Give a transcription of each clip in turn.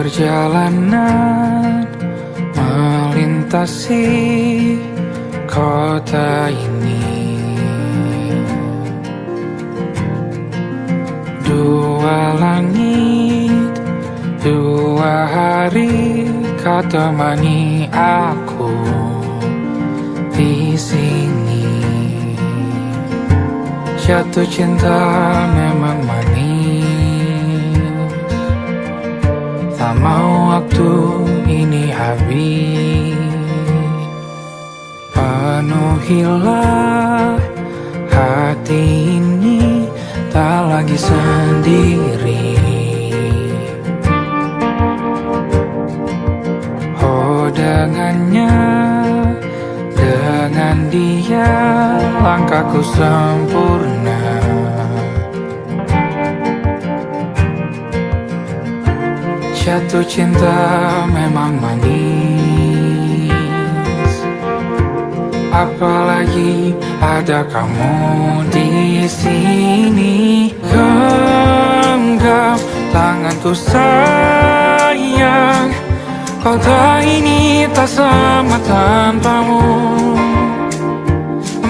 Perjalanan melintasi kota ini, dua langit, dua hari kau temani aku di sini. Jatuh cinta memang manis, tak mau waktu ini habis. Penuhilah hati ini, tak lagi sendiri. Oh, dengannya, dengan dia langkahku sempurna. Jatuh cinta memang manis, apalagi ada kamu di sini. Genggam tanganku sayang, kota ini tak sama tanpamu.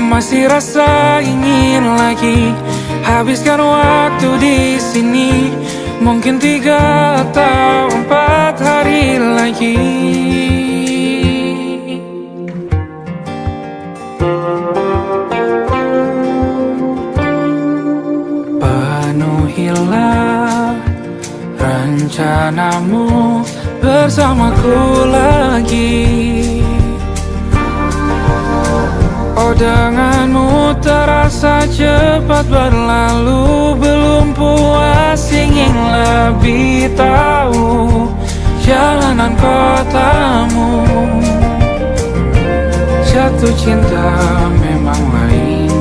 Masih rasa ingin lagi habiskan waktu di sini. Mungkin 3 atau 4 hari lagi. Penuhilah rencanamu bersamaku lagi. Oh, denganmu terasa cepat berlalu. Belum puas ingin lebih tahu jalanan kotamu. Jatuh cinta memang lain,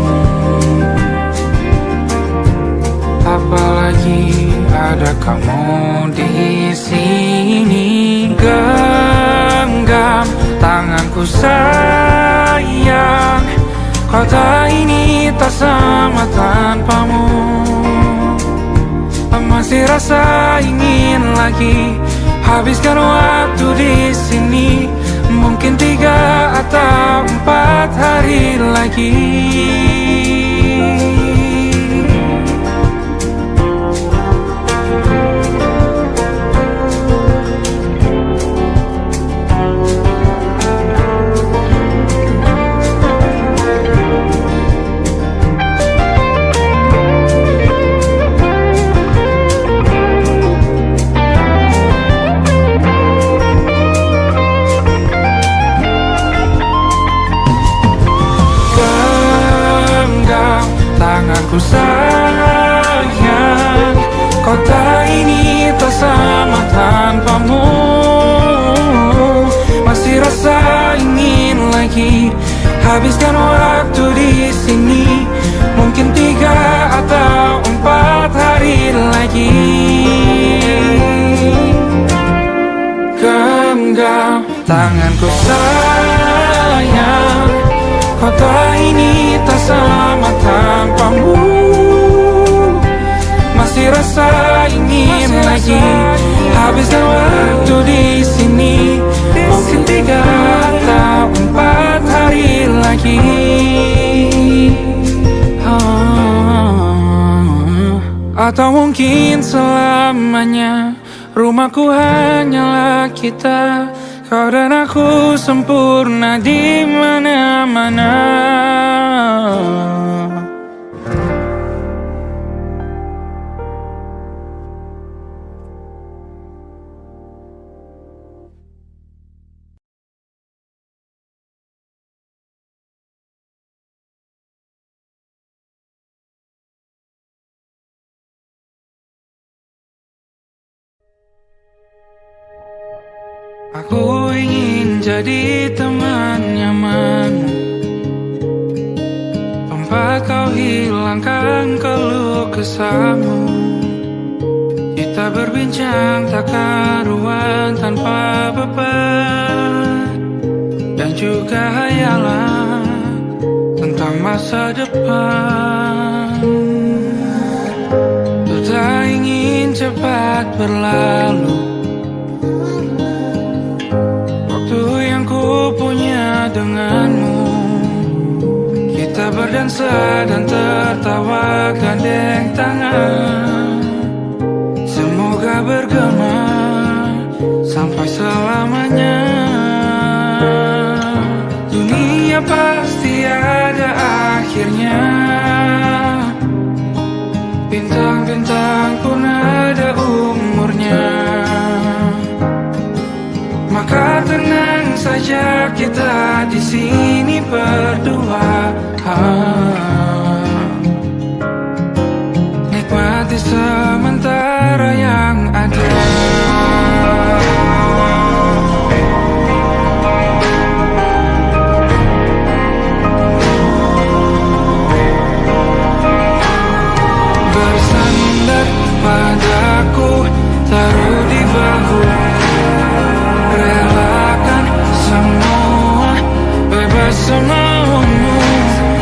apalagi ada kamu di sini. Genggam tanganku sayang, kota ini tak sama tanpamu. Masih rasa ingin lagi habiskan waktu di sini. Mungkin 3 atau 4 hari lagi. Tanganku sayang, kota ini tak sama tanpamu. Masih rasa ingin lagi habiskan waktu di sini. Mungkin 3 atau 4 hari lagi. Genggam tanganku sayang, kota ini tak sama tanpamu. Masih rasa ingin lagi habiskan waktu di sini. Mungkin 3 atau 4 hari lagi. Atau mungkin selamanya. Rumahku hanyalah kita, kau dan aku sempurna di mana-mana. Aku ingin jadi teman nyamanmu, tempat kau hilangkan keluh kesahmu. Kita berbincang tak karuan tanpa beban, dan juga hayalan tentang masa depan. Ku tak ingin cepat berlalu, Kita berdansa dan tertawa gandeng tangan. Semoga bergema sampai selamanya. Dunia pasti ada akhirnya. Bintang-bintang pun ada umurnya. Maka tenang saja kita di sini berdua. Nikmati sementara yang ada. Bersandar padaku, taruh di bahu. Relakan semua, bebas semaumu.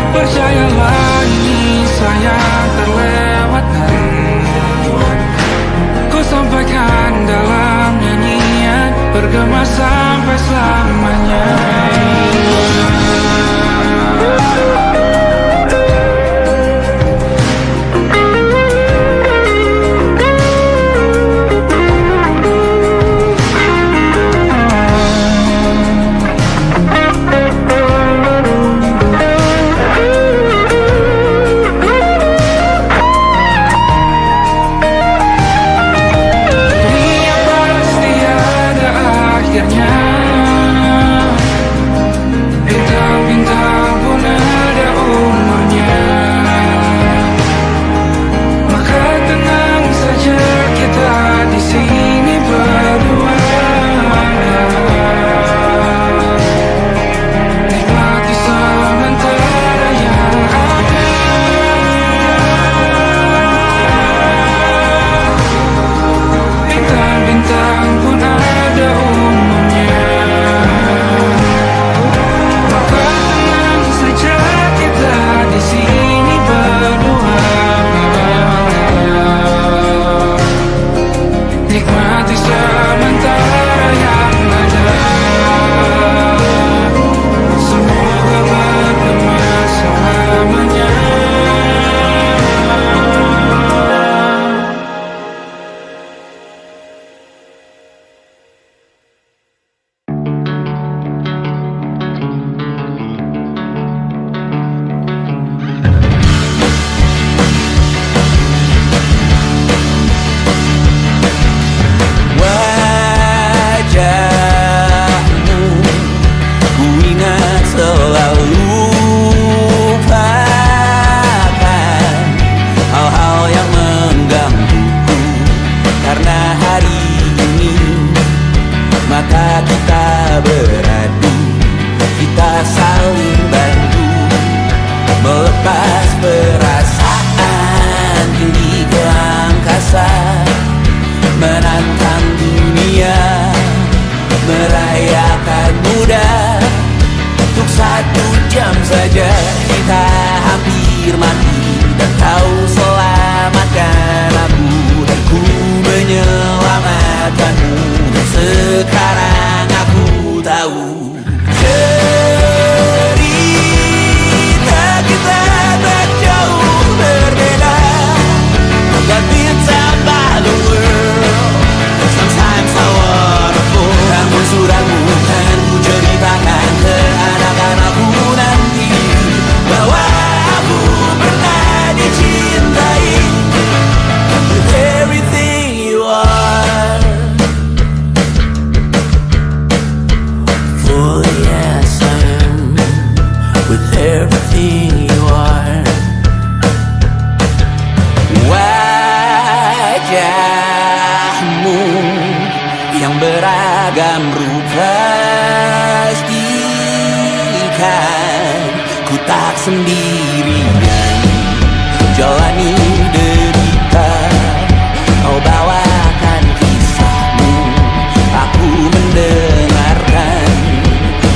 Percayalah ini sayang terlewatkan. Ku sampaikan dalam nyanyian, bergema sampai selamanya. Bintang-bintang pun ada umurnya. Maka tenang saja kita di sini berdua. Nikmati sementara yang ada. Bintang-bintang pun ada umurnya. Di sini berdua. Nikmati sementara yang ada. Semoga bergema selamanya. beragam rupa pastikan ku tak sendirian jalani derita. Kau bawakan kisahmu, aku mendengarkan.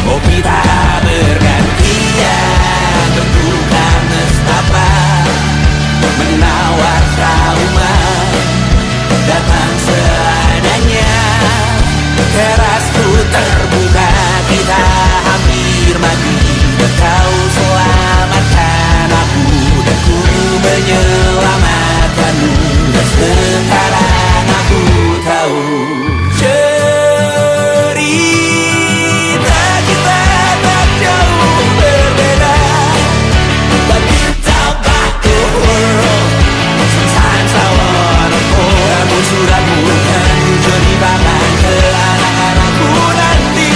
Oh kita bergantian tentukan nestapa menawar trauma datang seadanya. Terasku terbuka, kita hampir mati dan kau selamatkan. Dan sekarang aku tahu cerita kita tak jauh berbeda. But you talk about the world. Sometimes I wanna fall. Namun suratmu kan ceritakan ke anak-anakku nanti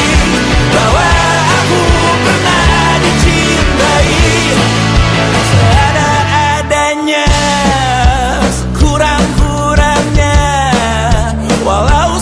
bahwa aku pernah dicintai seada-adanya, sekurang-kurangnya. Walau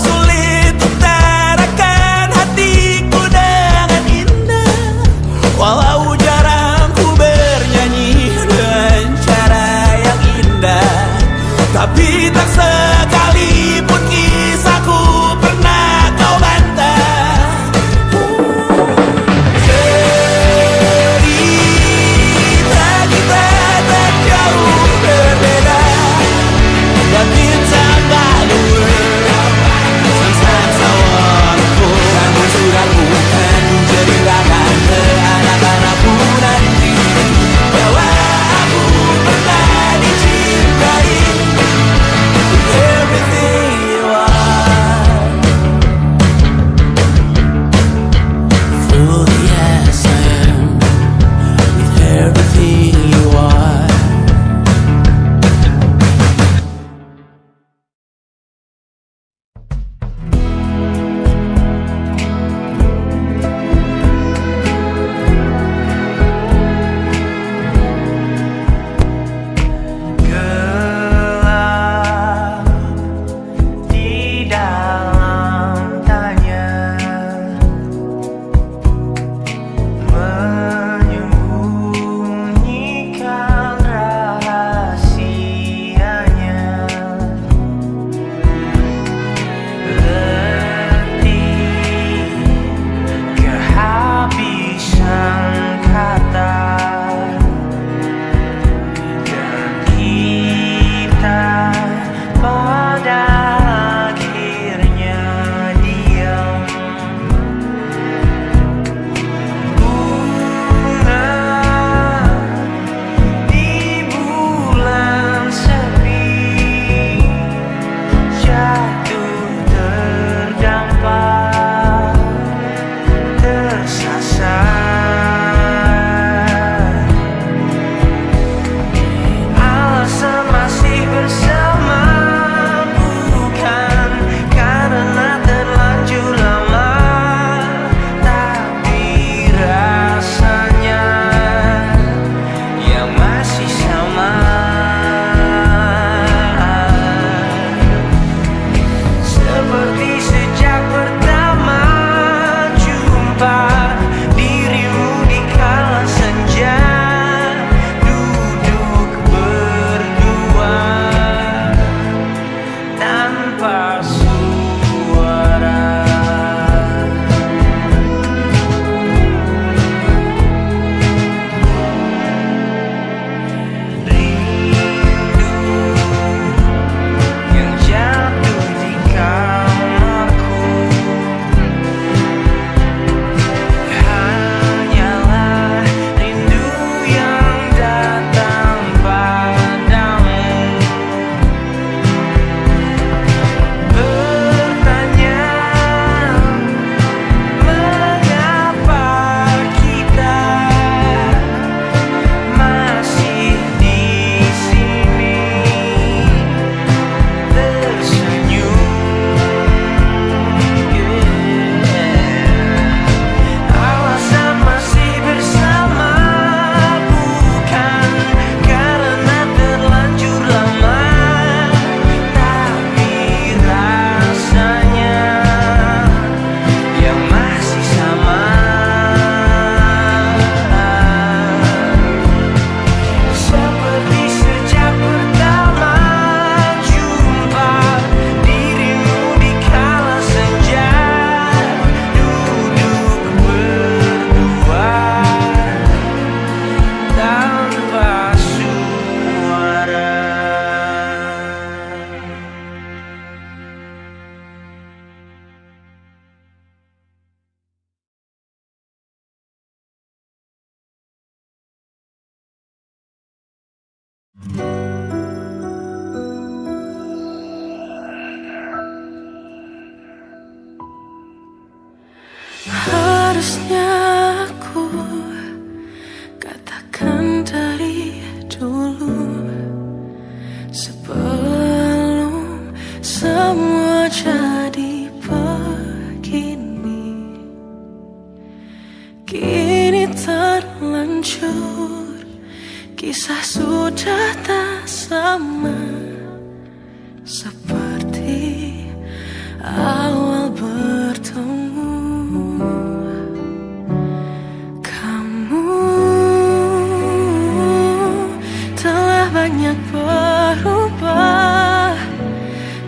hancur, kisah sudah tak sama seperti awal bertemu. Kamu telah banyak berubah,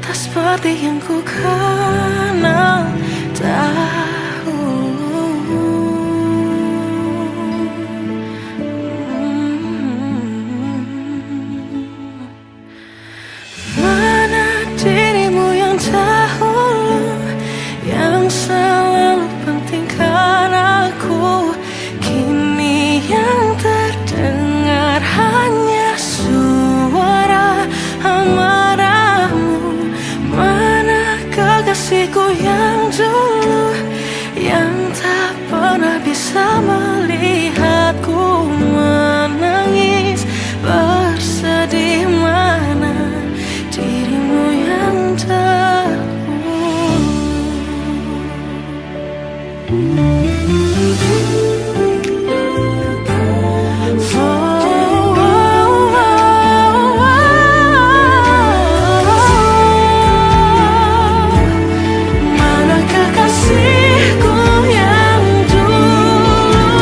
tak seperti yang ku kenal dahulu. Mana dirimu yang dahulu, yang selalu pentingkan aku, kini yang terdengar hanya suara amarahmu. Mana kekasihku yang dulu, yang tak pernah bisa melihatku menangis bersedih. Mana dirimu yang dahulu. Mana kekasihku yang dulu,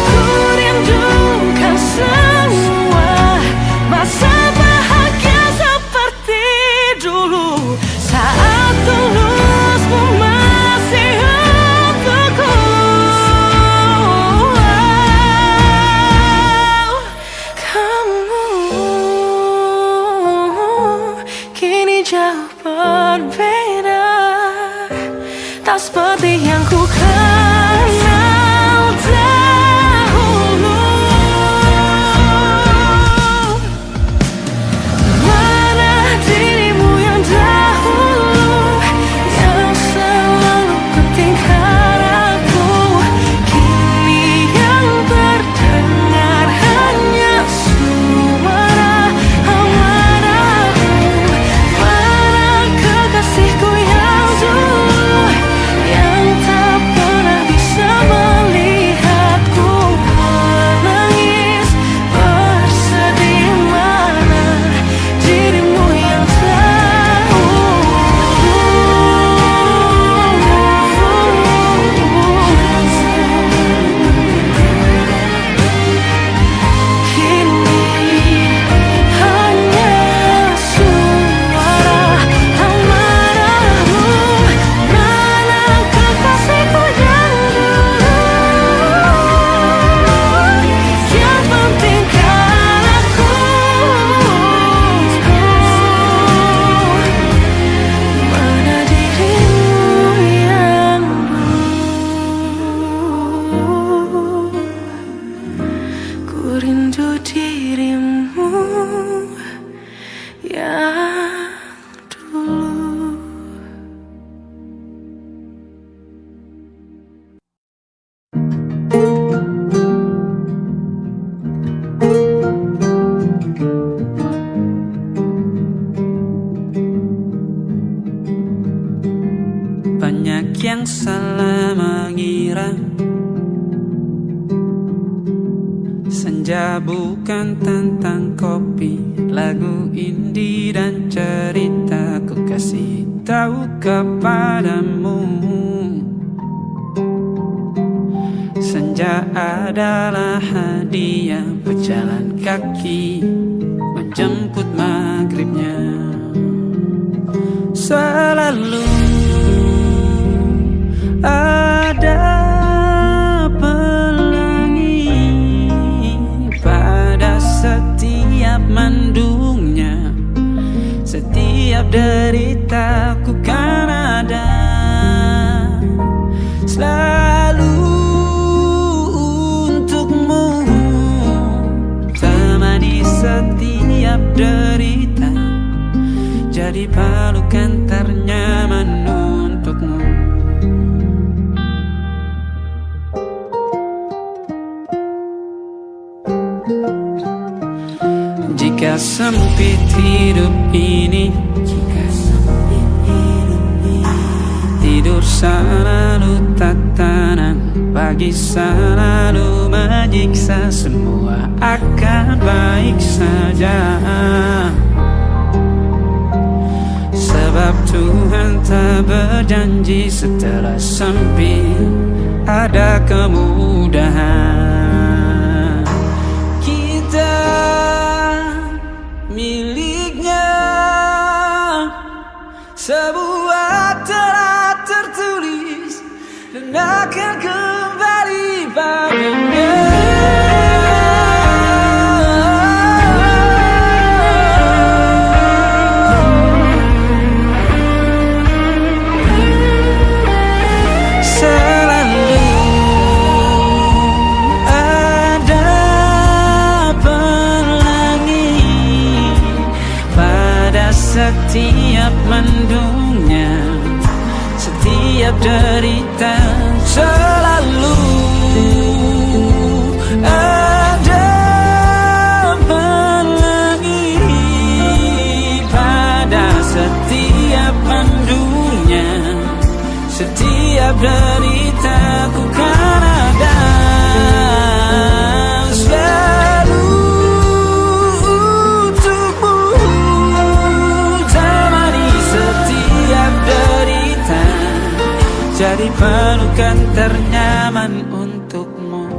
ku rindukan semua masa bahagia seperti dulu, saat tulusmu masih untukku. Kamu kini jauh berbeda, tak seperti yang ku kenal dahulu. Mana dirimu yang dahulu, yang selalu pentingkan aku, kini yang terdengar hanya suara amarahmu. Mana kekasihku yang dulu, yang tak pernah bisa melihatku menangis bersedih. Mana dirimu yang kini hanya suara amarahmu. Mana kekasihku yang dulu, yang pentingkan aku, mana dirimu yang dulu. Ku rindu dirimu yang dulu. Banyak yang salah mengira senja bukan tentang kopi, lagu indie dan cerita. Ku kasih tahu kepadamu, senja adalah hadiah pejalan kaki menjemput maghribnya. Selalu ada pelangi pada setiap mendungnya, setiap deritaku kan ada selalu untukmu, temani setiap derita, jadi pelukan ternyaman untukmu. Jika sempit hidup ini, tidur selalu tatanan, pagi selalu menyiksa, semua akan baik saja. Sebab Tuhan tak berjanji setelah sempit ada kemudahan. Kita miliknya, sebuah telah tertulis dan akan kembali padanya. Setiap mendungnya, setiap derita, selalu ada pelangi. Pada setiap mendungnya, setiap derita, ku kan ada jadi pelukan ternyaman untukmu.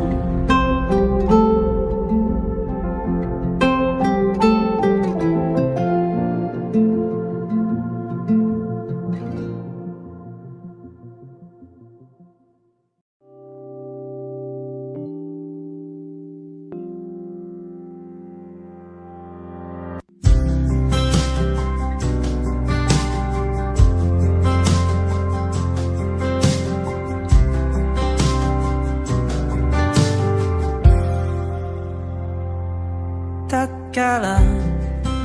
Kala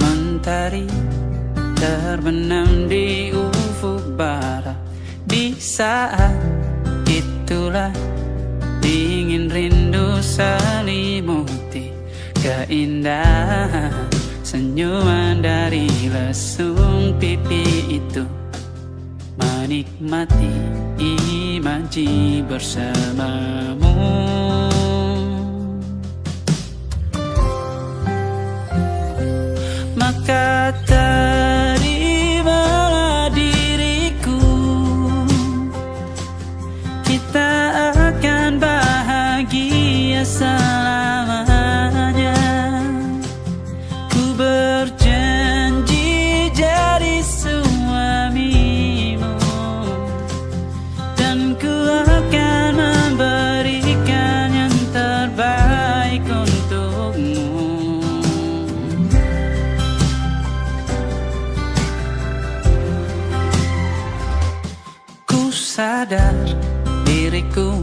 mentari terbenam di ufuk barat, di saat itulah dingin rindu selimuti keindahan senyuman dari lesung pipi itu, menikmati imaji bersamamu. Maka terimalah diriku, kita akan bahagia selamanya. Ku berjanji jadi suamimu, dan ku akan memberikan yang terbaik untukmu. Sadar diriku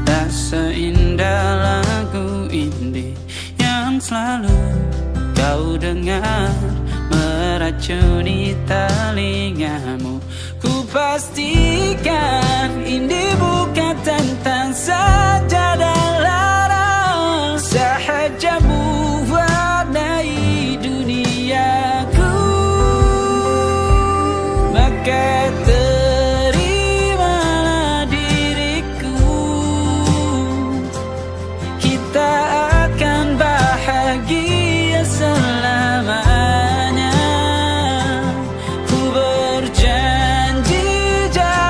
tak seindah lagu indie yang selalu kau dengar meracuni telingamu. Ku pastikan indie bukan tentang saja dan larang, sahaja mewarnai duniaku. Maka bahagia selamanya. Ku berjanji jadi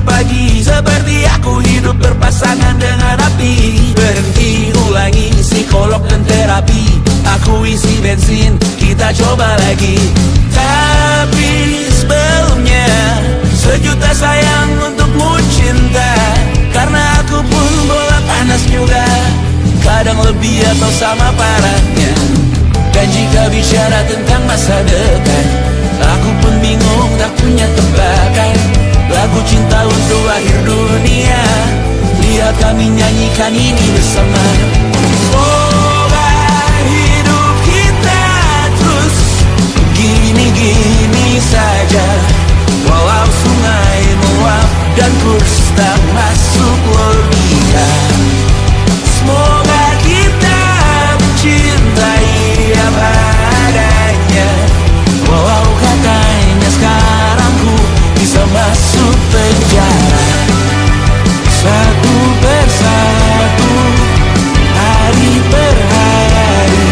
pagi, seperti aku hidup berpasangan dengan api. Berhenti, ulangi psikolog dan terapi. Aku isi bensin, kita coba lagi. Tapi sebelumnya, sejuta sayang untukmu cinta. Karena aku pun bola panas juga, kadang lebih atau sama parahnya. Dan jika bicara tentang masa depan, aku pun bingung tak punya tebakan. Lagu cinta untuk akhir dunia, lihat kami nyanyikan ini bersama. Semoga hidup kita terus gini-gini saja, walau sungai meluap dan kurs tak masuk logika. Semoga kita mencintai apa adanya, walau katanya sekarang ku bisa masuk penjara. Satu persatu, hari per hari,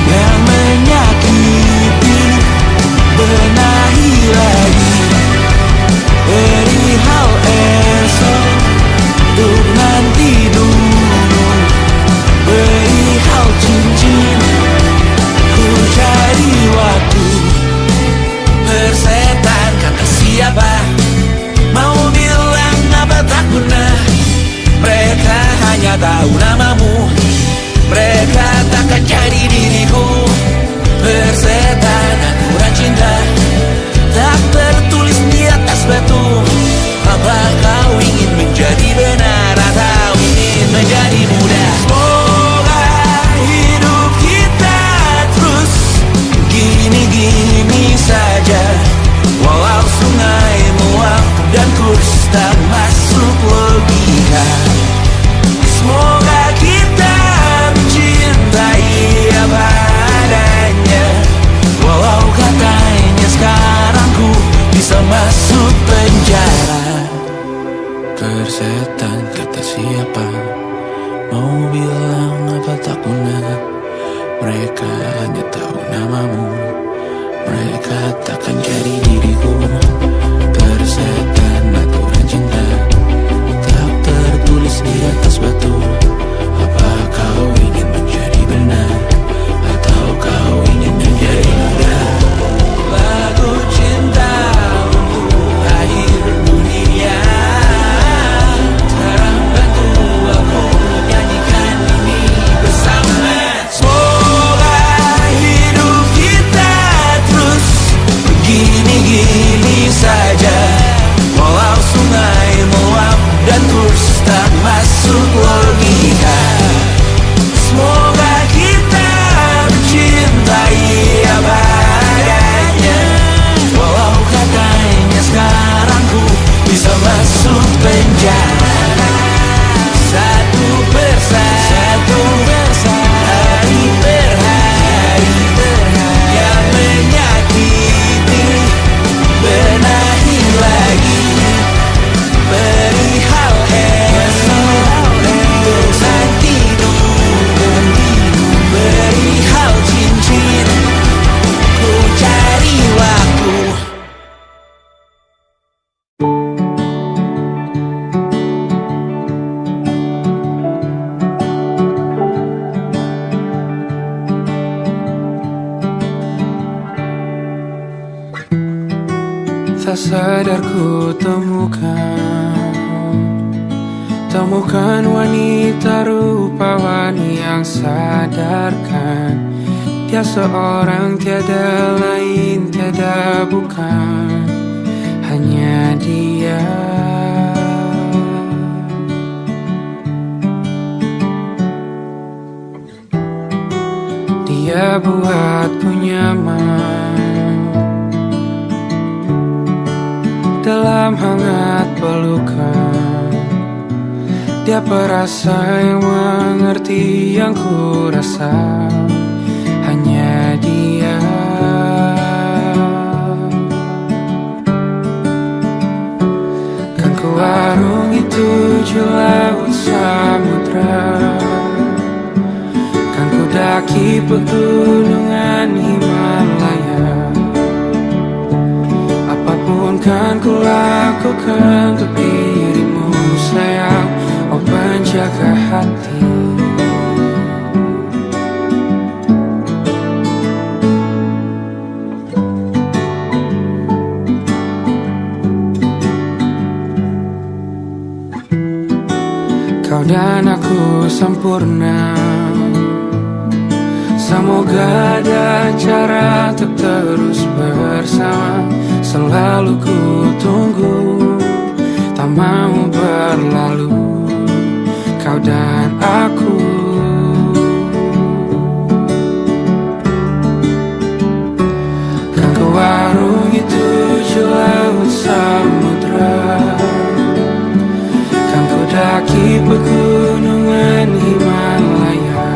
yang menyakiti benahi lagi. Perihal esok, untuk nanti dulu. Perihal cincin, ku cari waktu. Persetan kata siapa, mau bilang apa tak guna. Mereka hanya tahu namamu, mereka takkan jadi diriku. Persetan aturan cinta, tak tertulis di atas batu. Apa kau ingin menjadi benar atau ingin menjadi muda? Semoga hidup kita terus gini-gini saja, walau sungai meluap dan kurs tak masuk logika. Semoga kita mencintai apa adanya, walau katanya sekarang ku bisa masuk penjara. Persetan kata siapa, mau bilang apa tak guna. Mereka hanya tahu namamu, mereka takkan jadi diriku. Persetan aturan cinta, tak tertulis di atas batu. Apa kau ingin menjadi benar atau kau ingin menjadi muda? Lagu cinta untuk akhir dunia, sekarang bantu aku nyanyikan ini bersama. Semoga hidup kita terus begini-gini saja, walau sungai meluap dan kurs tak masuk logika. Semoga kita mencintai apa adanya, walau katanya sekarang ku bisa masuk penjara. Satu persatu, hari per hari, yang menyakiti benahi lagi. Perihal esok, untuk nanti dulu. Perihal cincin, ku cari waktu. Tak sadar ku temukan wanita rupawan yang sadarkan dia seorang, tiada lain, tiada bukan, hanya dia. Dia buatku nyaman dalam hangat pelukan. Dia perasa yang mengerti yang ku rasa, hanya dia. Kan ku arungi 7 laut samudra, kan ku daki pegunungan Himalaya. Apapun kan ku lakukan untuk dia. penjaga hati. Kau dan aku sempurna. Semoga ada cara untuk terus bersama. Selalu ku tunggu, tak mau berlalu, kau dan aku. Kan ke warung itu laut samudra, kan ku daki pegunungan Himalaya.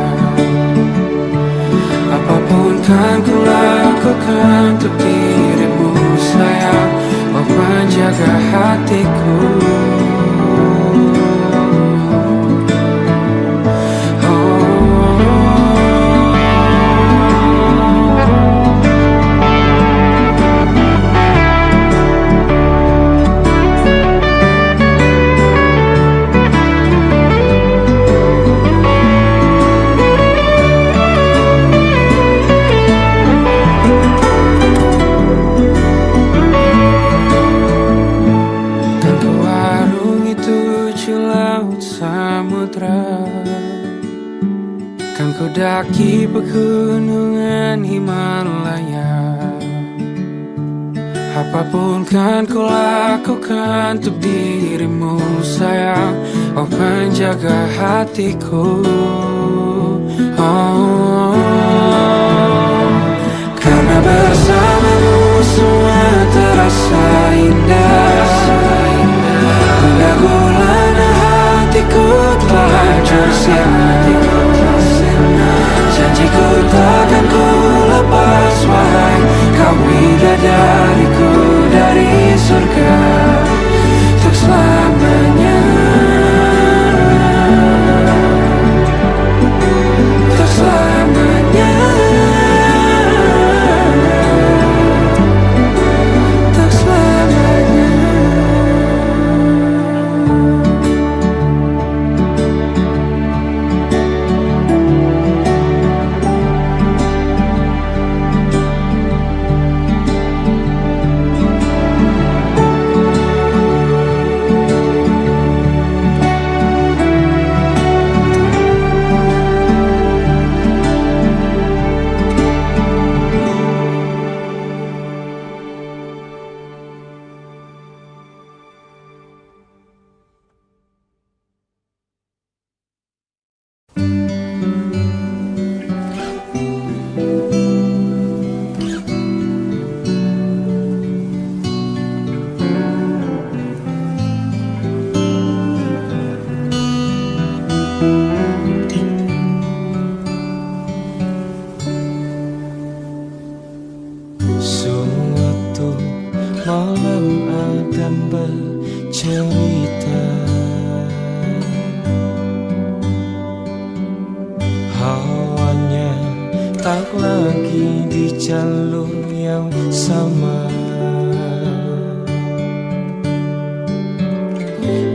Apapun kan ku lakukan untuk dirimu sayang, oh penjaga hatiku. Kan ku daki pegunungan Himalaya. Apapun kan ku lakukan untuk dirimu sayang, oh penjaga hatiku. Oh, karena bersamamu semua terasa indah. Gundah gulana hatiku telah hancur siang. Janjiku takkan ku lepas, wahai kau bidadariku dari surga untuk selamanya, untuk selamanya, untuk selamanya.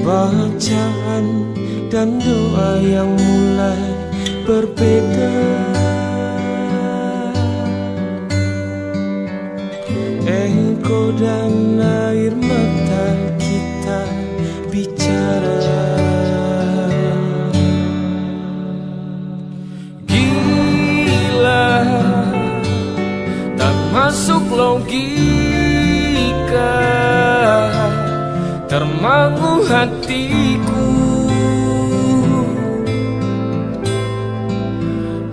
Bacaan dan doa yang mulai berbeda. Engkau dan air mata kita bicara. Gila, tak masuk logika, termangu hatiku.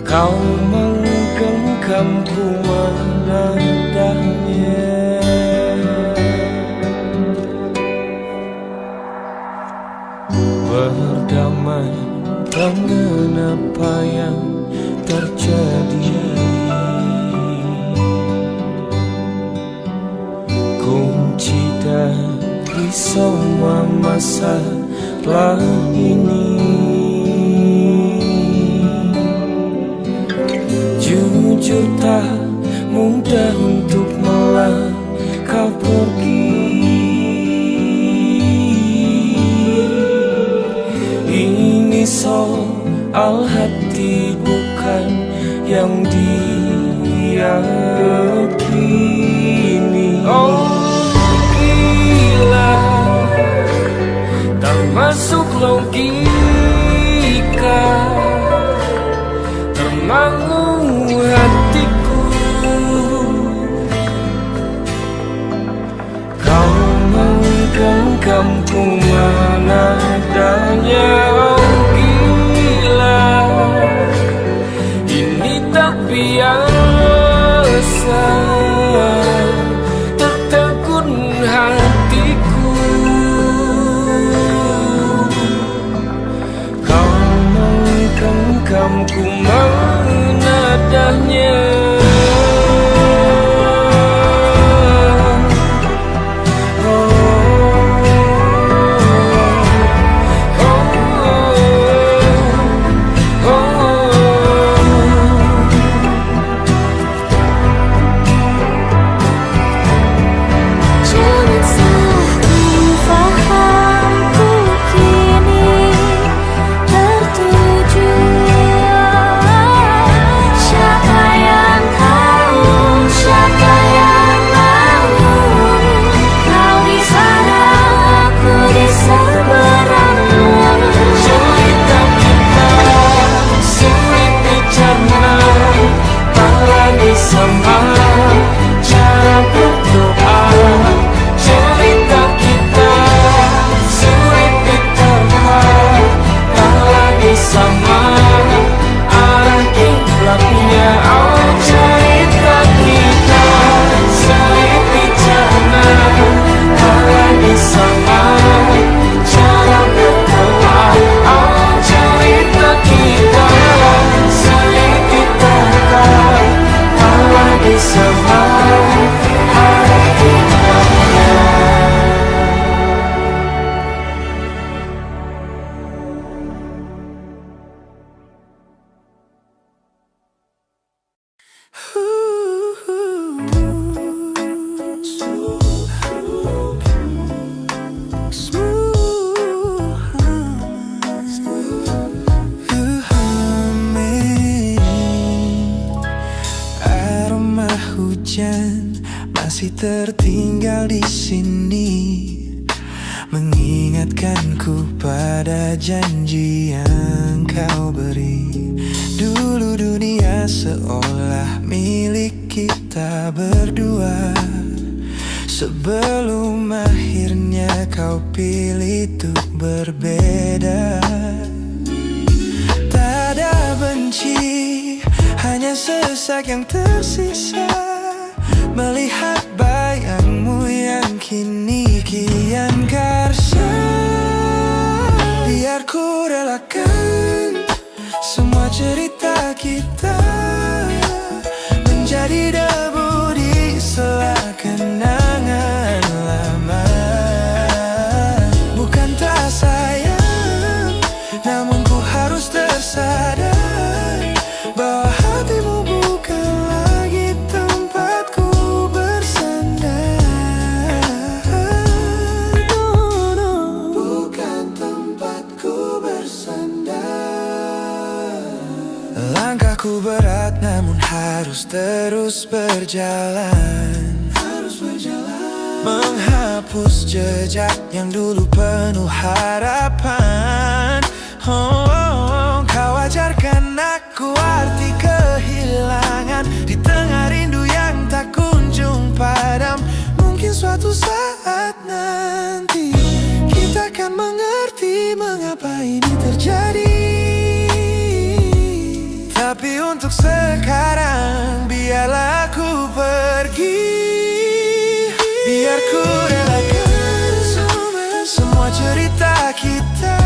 Kau menggenggamku menadanya. Berdamai dengan apa yang terjadi. Kunci dari semua masalah ini, jujur tak mudah untuk melangkah pergi. Ini soal hati bukan yang diyakini. Oh gila, tak masuk logika, termangu hatiku. Kau menggenggamku mana adanya. Oh gila, ini tak biasa, tertegun hatiku. Kau menggenggamku mana adanya. Masih tertinggal di sini, mengingatkanku pada janji yang kau beri. Dulu dunia seolah milik kita berdua, sebelum akhirnya kau pilih untuk berbeda. Tak ada benci, hanya sesak yang tersisa, melihat bayangmu yang kini kian karsa. Biar ku relakan semua cerita kita menjadi debu di sela kenangan lama. Bukan tak sayang, namun ku harus tersadar bahwa hatimu bukan lagi tempatku bersandar. Bukan tempatku bersandar. Langkahku berat namun harus terus berjalan, menghapus jejak yang dulu penuh harapan. Kau ajarkan aku arti kehilangan di tengah rindu yang tak kunjung padam. Mungkin suatu saat nanti kita akan mengerti mengapa ini terjadi. Tapi untuk sekarang biarlah aku pergi. Biar ku relakan semua cerita kita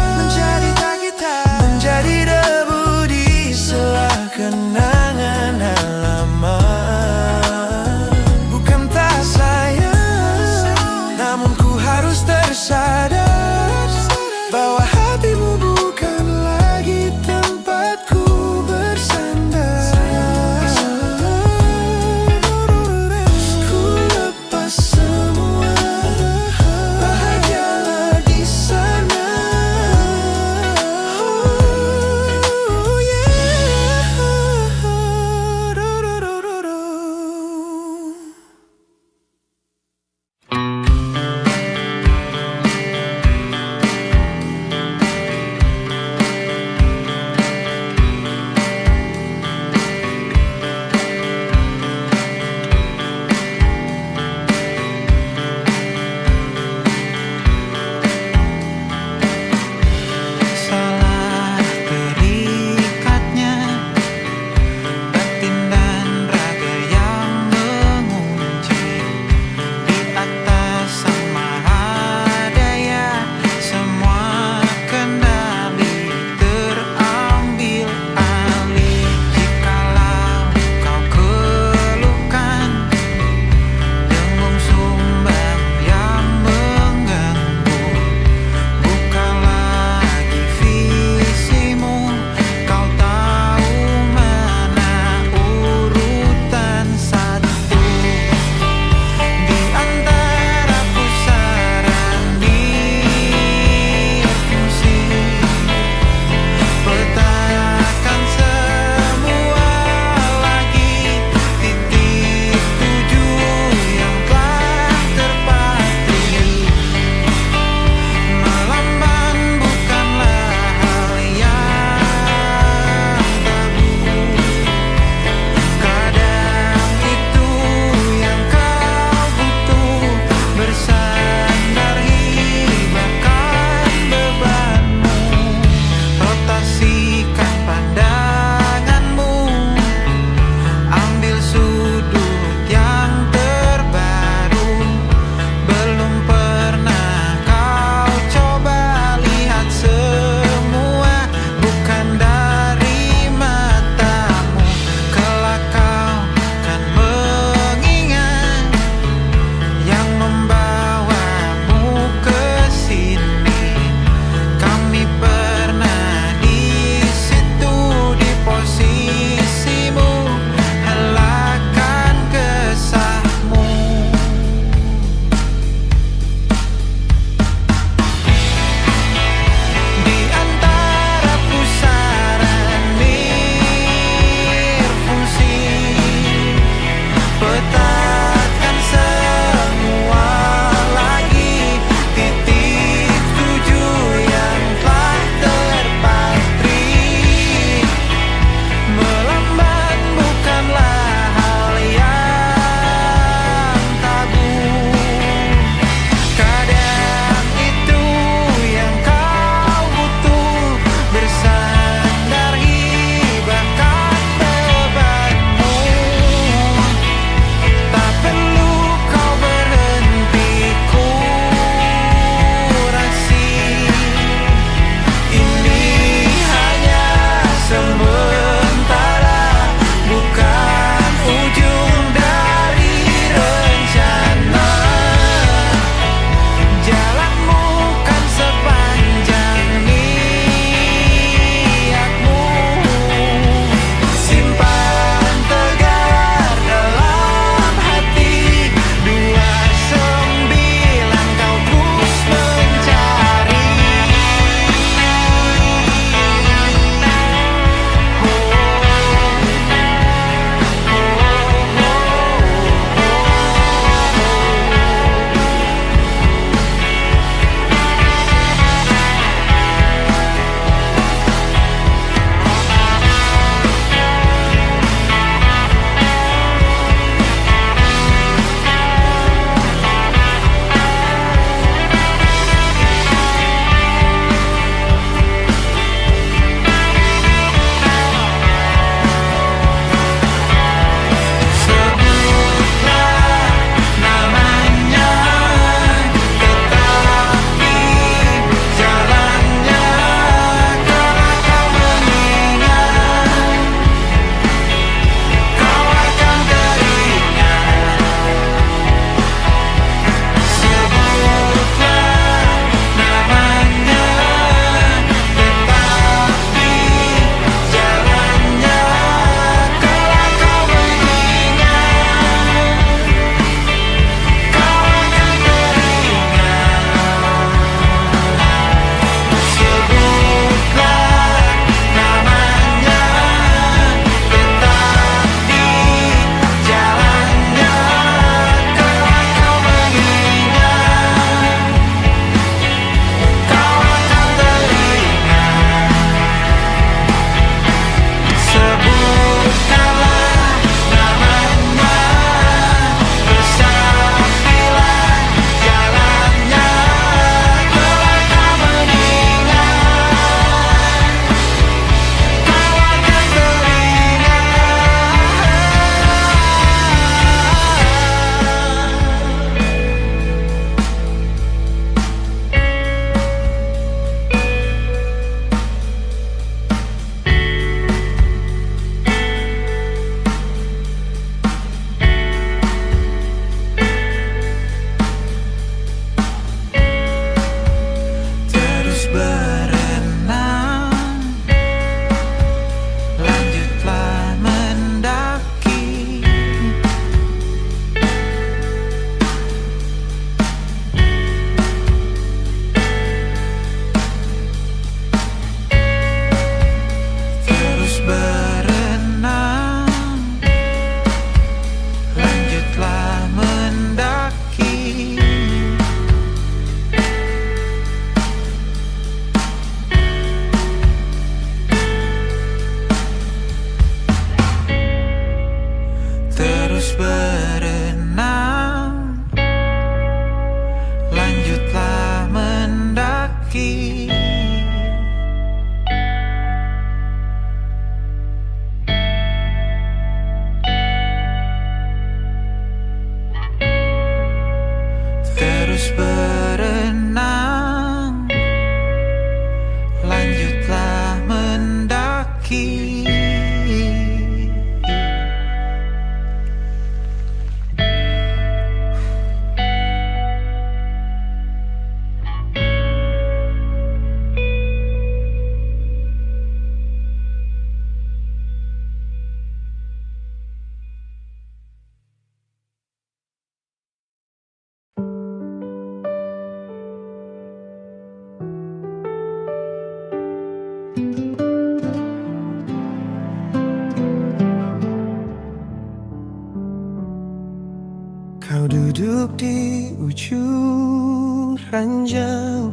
ranjang,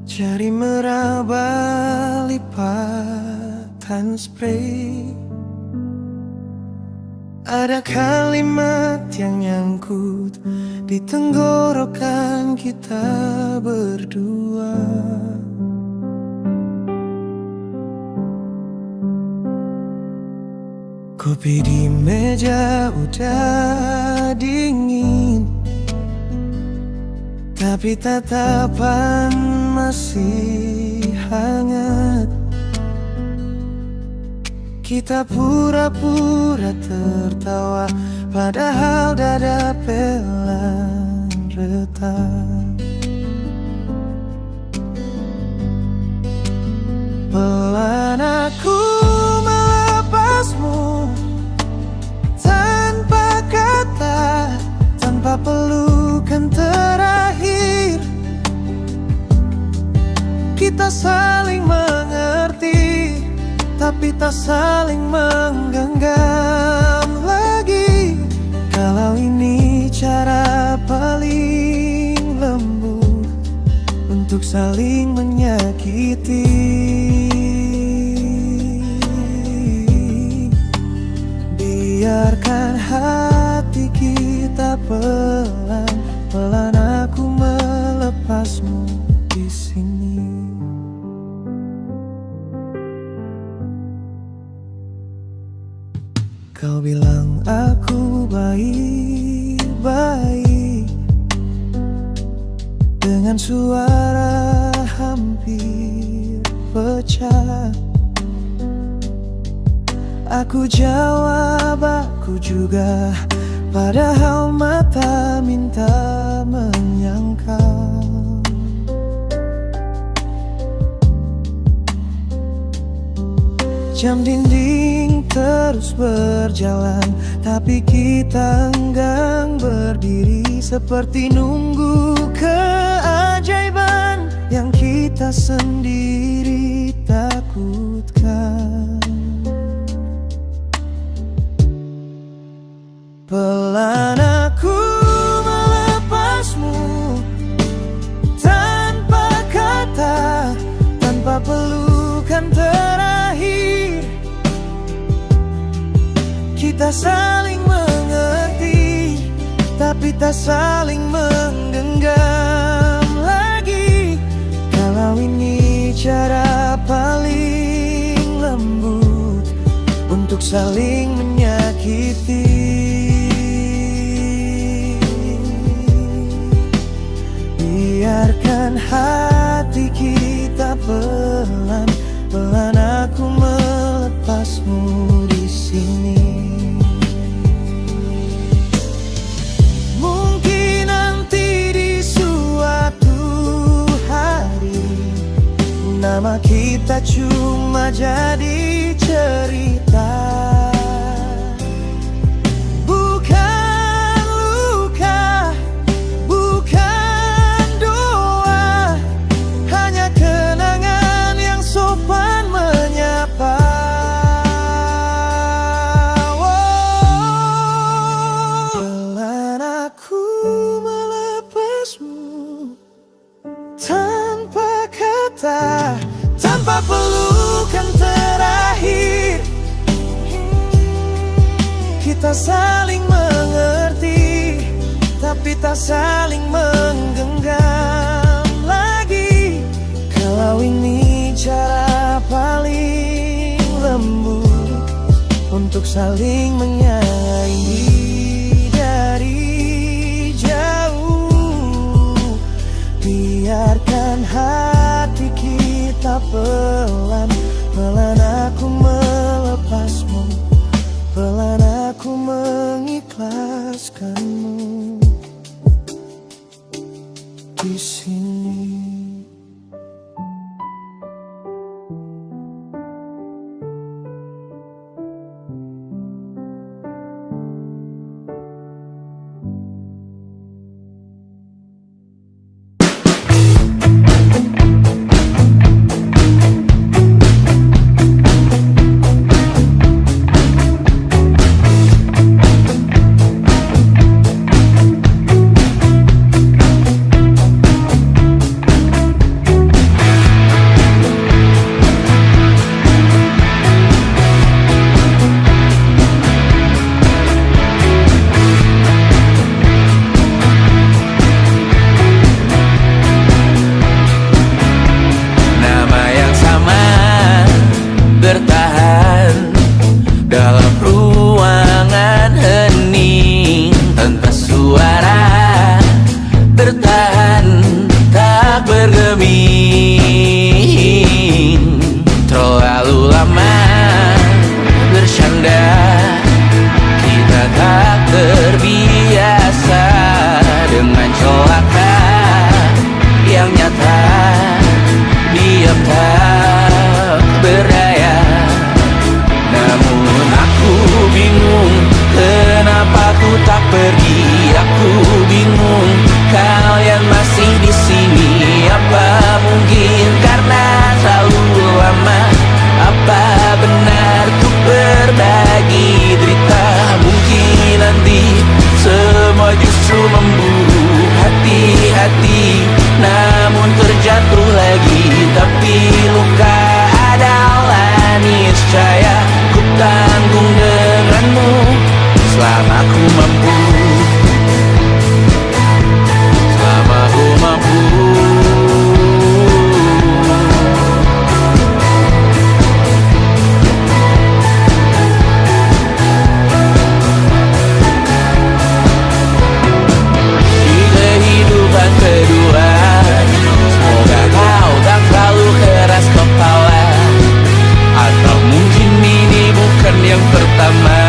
jari meraba lipatan spray. Ada kalimat yang nyangkut di tenggorokan kita berdua. Kopi di meja udah dingin, tapi tatapan masih hangat. Kita pura-pura tertawa, padahal dada pelan retak. Pelan aku melepasmu, tanpa kata, tanpa pelukan terakhir. Kita saling mengerti, tapi tak saling menggenggam lagi. Kalau ini cara paling lembut untuk saling menyakiti. Biarkan hati kita pelan-pelan aku melepasmu di sini. Kau bilang aku baik-baik, dengan suara hampir pecah. Aku jawab aku juga, padahal mata minta menyangkal. Jam dinding terus berjalan, tapi kita enggan berdiri, seperti nunggu keajaiban yang kita sendiri takutkan. Pelan aku melepasmu, tanpa kata, tanpa pelukan terakhir. Kita saling mengerti, tapi tak saling menggenggam lagi. Kalau ini cara paling lembut untuk saling menyakiti. Biarkan hati kita pelan-pelan aku melepasmu di sini. Mungkin nanti di suatu hari nama kita cuma jadi cerita. Bukan luka, bukan doa, hanya kenangan yang sopan menyapa. Pelan aku melepasmu, tanpa kata, tanpa pelukan terakhir. Kita saling mengerti, tapi tak saling menggenggam lagi. Kalau ini cara paling lembut untuk saling menyayangi dari jauh. Biarkan hati kita pelan-pelan aku melepasmu, pelan aku mengikhlaskanmu di sini. Terlalu lama bercanda, kita tak terbiasa dengan celaka yang nyata. Diam tak berdaya, namun aku bingung kenapa ku tak pergi. Aku bingung kalian masih di sini. Apa mungkin karena terlalu lama? Apa benar ku berbagi derita? Mungkin nanti semua justru memburu hati-hati, namun terjatuh lagi. Tapi luka adalah niscaya ku tanggung denganmu selama ku mampu. Selama ku mampu. Di kehidupan kedua, semoga kau tak terlalu keras kepala. Atau mungkin ini bukan yang pertama,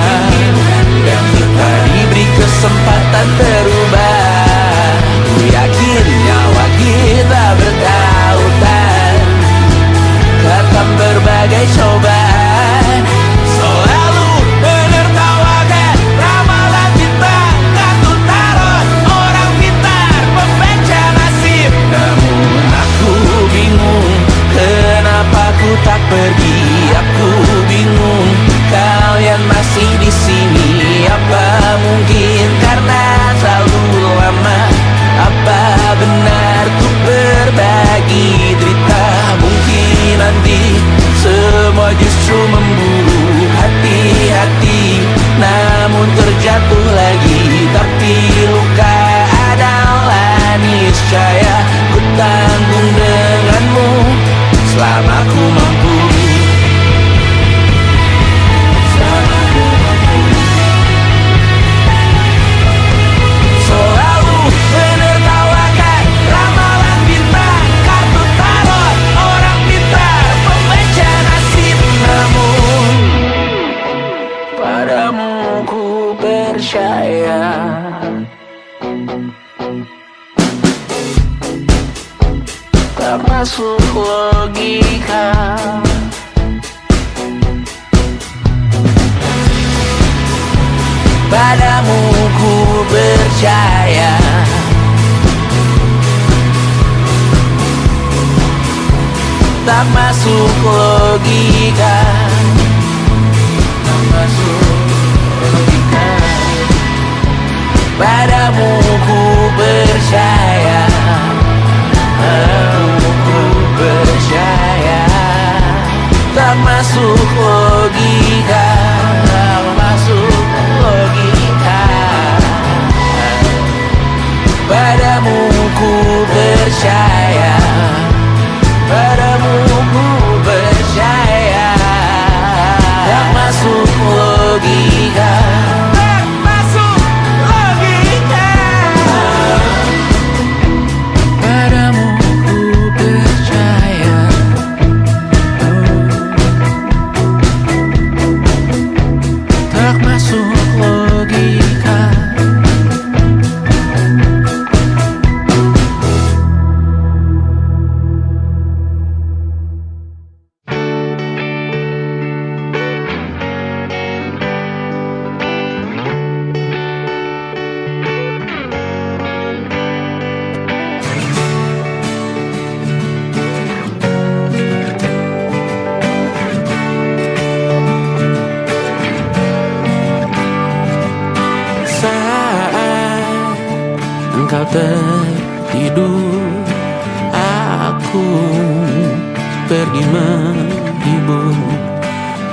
dan kita diberi kesempatan berubah. Ku yakin nyawa kita bertautan, datang berbagai cobaan. Selalu menertawakan ramalan cinta, kartu tarot orang pintar, pembaca nasib. Namun aku bingung kenapa ku tak pergi. Aku bingung kalian masih di sini. Apa mungkin karena terlalu lama? Apa benar ku berbagi derita? Mungkin nanti semua justru memburu hati-hati, namun terjatuh lagi. Tapi luka adalah niscaya ku tanggung denganmu selama ku mampu. Selalu menertawakan ramalan bintang, kartu tarot orang pintar, pembaca nasib. Namun padamu ku percaya. Tak masuk logika. Padamu ku percaya. Tak masuk logika. Tak masuk logika. Padamu ku percaya. Padamu ku percaya. Tak masuk logika. Tak masuk logika. Padamu ku percaya. Padamu ku percaya. Tak masuk logika. Tak masuk logika. Padamu ku percaya. Tak masuk logika. Engkau tertidur, aku pergi menghibur.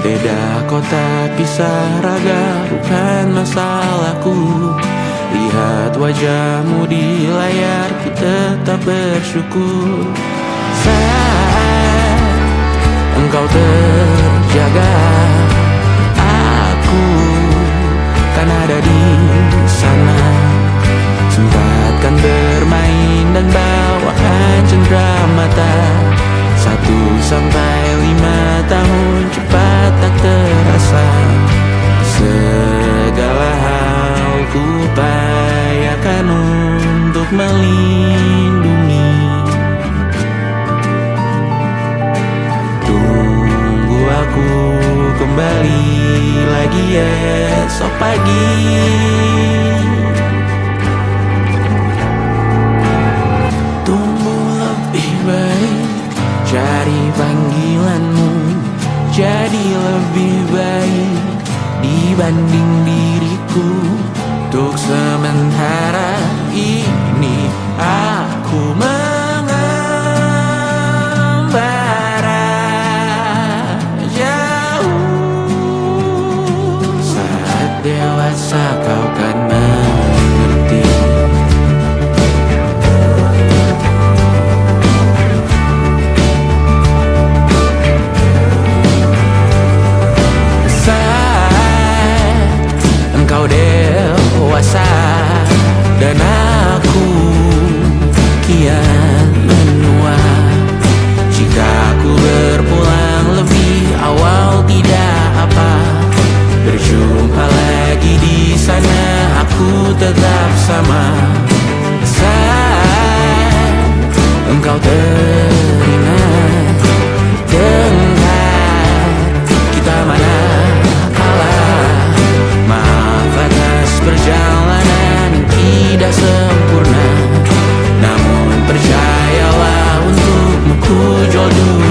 Beda kota pisah raga bukan masalahku. Lihat wajahmu di layar, ku tetap bersyukur. Saat engkau terjaga, aku kan ada di sana. Sempatkan bermain dan bawa dengan cendera mata. 1-5 tahun cepat tak terasa. Segala hal ku upayakan untuk melindungi. Tunggu aku kembali lagi esok pagi. Tumbuh lebih baik, cari panggilanmu. Jadi lebih baik dibanding diriku. Untuk sementara ini aku mengembara jauh. Saat dewasa kau kan mengerti. Engkau dewasa dan aku kian menua. Jika aku berpulang lebih awal tidak apa. Berjumpa lagi di sana, aku tetap sama. Saat engkau teringat dengar kita mana perjalanan tidak sempurna, namun percayalah untukmu ku jual dunia.